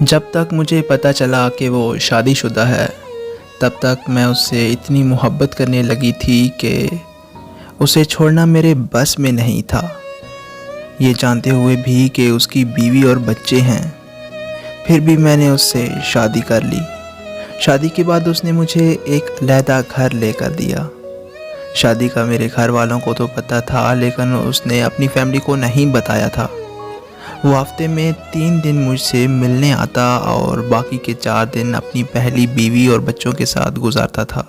जब तक मुझे पता चला कि वो शादी शुदा है, तब तक मैं उससे इतनी मोहब्बत करने लगी थी कि उसे छोड़ना मेरे बस में नहीं था। ये जानते हुए भी कि उसकी बीवी और बच्चे हैं, फिर भी मैंने उससे शादी कर ली। शादी के बाद उसने मुझे एक अलहदा घर लेकर दिया। शादी का मेरे घर वालों को तो पता था, लेकिन उसने अपनी फैमिली को नहीं बताया था। वो हफ्ते में 3 दिन मुझसे मिलने आता और बाकी के 4 दिन अपनी पहली बीवी और बच्चों के साथ गुजारता था।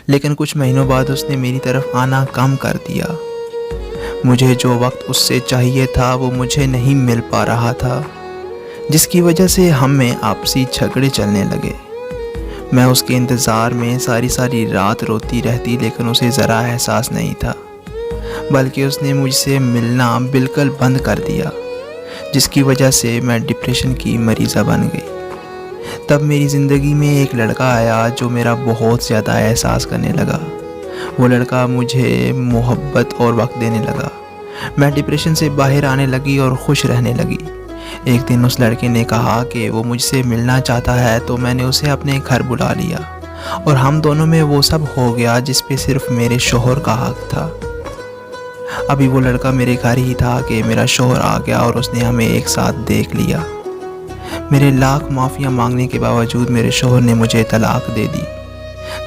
लेकिन कुछ महीनों बाद उसने मेरी तरफ आना कम कर दिया। मुझे जो वक्त उससे चाहिए था वो मुझे नहीं मिल पा रहा था, जिसकी वजह से हम में आपसी झगड़े चलने लगे। मैं उसके इंतज़ार में सारी रात रोती रहती, लेकिन उसे ज़रा एहसास नहीं था, बल्कि उसने मुझसे मिलना बिल्कुल बंद कर दिया, जिसकी वजह से मैं डिप्रेशन की मरीज़ा बन गई। तब मेरी ज़िंदगी में एक लड़का आया जो मेरा बहुत ज़्यादा एहसास करने लगा। वो लड़का मुझे मोहब्बत और वक्त देने लगा। मैं डिप्रेशन से बाहर आने लगी और खुश रहने लगी। एक दिन उस लड़के ने कहा कि वो मुझसे मिलना चाहता है, तो मैंने उसे अपने घर बुला लिया और हम दोनों में वो सब हो गया जिस पे सिर्फ मेरे शोहर का हक था। अभी वो लड़का मेरे घर ही था कि मेरा शोहर आ गया और उसने हमें एक साथ देख लिया। मेरे लाख माफ़ियाँ मांगने के बावजूद मेरे शोहर ने मुझे तलाक दे दी।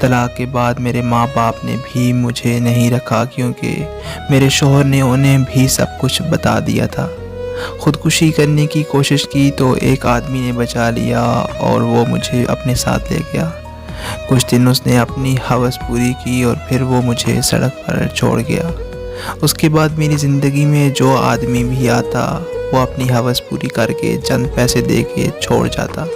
तलाक के बाद मेरे माँ बाप ने भी मुझे नहीं रखा, क्योंकि मेरे शोहर ने उन्हें भी सब कुछ बता दिया था। ख़ुदकुशी करने की कोशिश की तो एक आदमी ने बचा लिया और वो मुझे अपने साथ ले गया। कुछ दिन उसने अपनी हवस पूरी की और फिर वो मुझे सड़क पर छोड़ गया। उसके बाद मेरी ज़िंदगी में जो आदमी भी आता, वो अपनी हवस पूरी करके चंद पैसे दे के छोड़ जाता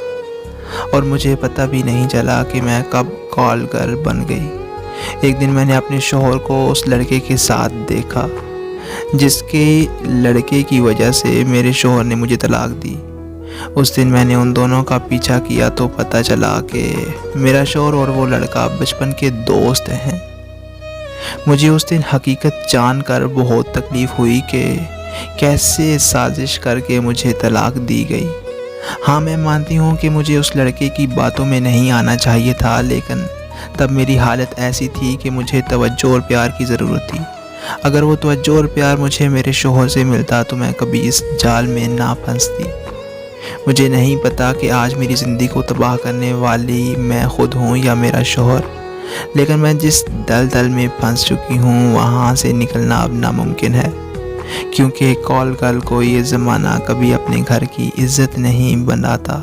और मुझे पता भी नहीं चला कि मैं कब कॉल गर्ल बन गई। एक दिन मैंने अपने शोहर को उस लड़के के साथ देखा, जिसके लड़के की वजह से मेरे शोहर ने मुझे तलाक दी। उस दिन मैंने उन दोनों का पीछा किया तो पता चला कि मेरा शोहर और वो लड़का बचपन के दोस्त हैं। मुझे उस दिन हकीकत जानकर बहुत तकलीफ़ हुई कि कैसे साजिश करके मुझे तलाक दी गई। हाँ, मैं मानती हूँ कि मुझे उस लड़के की बातों में नहीं आना चाहिए था, लेकिन तब मेरी हालत ऐसी थी कि मुझे तवज्जो और प्यार की ज़रूरत थी। अगर वो तवज्जो और प्यार मुझे मेरे शोहर से मिलता तो मैं कभी इस जाल में ना फंसती। मुझे नहीं पता कि आज मेरी ज़िंदगी को तबाह करने वाली मैं खुद हूँ या मेरा शोहर, लेकिन मैं जिस दलदल में फंस चुकी हूँ वहाँ से निकलना अब नामुमकिन है, क्योंकि कॉल गर्ल को ये ज़माना कभी अपने घर की इज़्ज़त नहीं बनाता।